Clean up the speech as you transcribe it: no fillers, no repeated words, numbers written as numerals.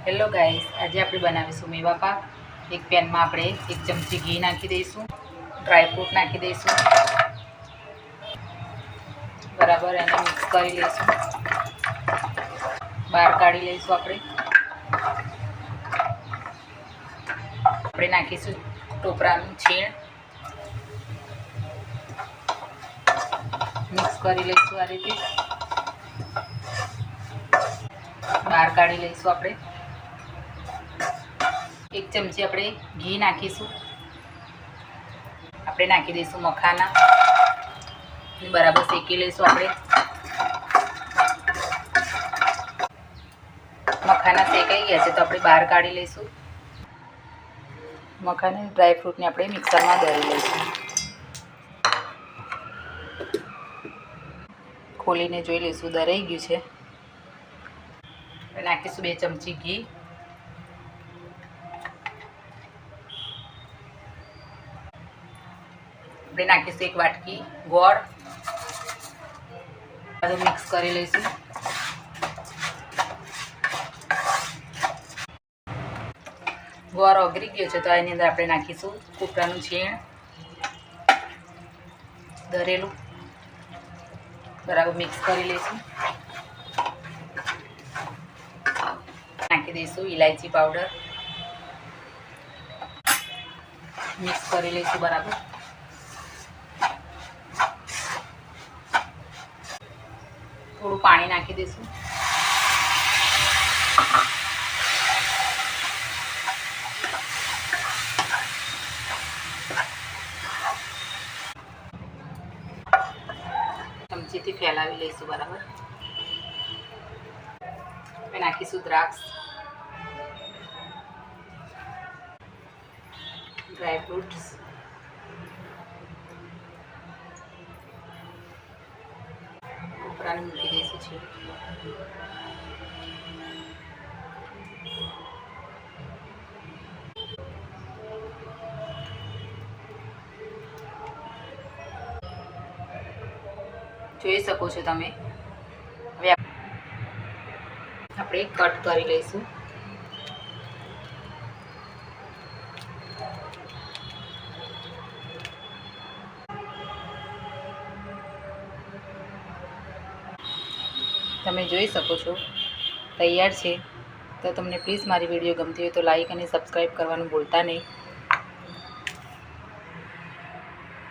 Hello guys, આજે આપણે બનાવીશું મેવા પાક। એક પેનમાં આપણે 1 ચમચી ઘી નાખી દઈશું, ડ્રાય ફ્રૂટ નાખી દઈશું, બરાબર એને મિક્સ કરી લઈશું। બહાર કાઢી લઈશું। આપણે નાખીશું ટોપરાનું છીણ, મિક્સ કરી લઈશું આ રીતે। બહાર કાઢી લઈશું। આપણે 1 ચમચી આપણે ઘી નાખીશું। આપણે નાખી દઈશું મખાના, બરાબર શેકી લઈશું। આપણે મખાના શેકાઈ ગયા છે તો આપણે બહાર કાઢી લઈશું। મખાના ડ્રાય ફ્રૂટને આપણે મિક્સરમાં દળી લઈશું। ખોલીને જોઈ લઈશું, દરાઈ ગયું છે। નાખીશું 2 ચમચી ઘી, આપણે નાખીશું 1 વાટકી ગોળ, બધું મિક્સ કરી લઈશું। ગોળ ઓગળી ગયો છે તો એની અંદર આપણે નાખીશું કોપરાનું છીણ દરેલું, બરાબર મિક્સ કરી લઈશું। નાખી દઈશું ઇલાયચી પાવડર, મિક્સ કરી લઈશું બરાબર। થોડું પાણી નાખી દઈશું। ચમચીથી ફેલાવી લઈશું બરાબર। નાખીશું દ્રાક્ષ, ડ્રાય ફ્રૂટ્સ, ઉપરાને મૂકી દઈશું છે। જોઈ શકો છો તમે। હવે આપણે કટ કરી લઈશું। તમે જોઈ શકો છો તૈયાર છે। તો તમને પ્લીઝ મારી વિડીયો ગમતી હોય તો લાઈક અને સબસ્ક્રાઈબ કરવાનું ભૂલતા નહીં।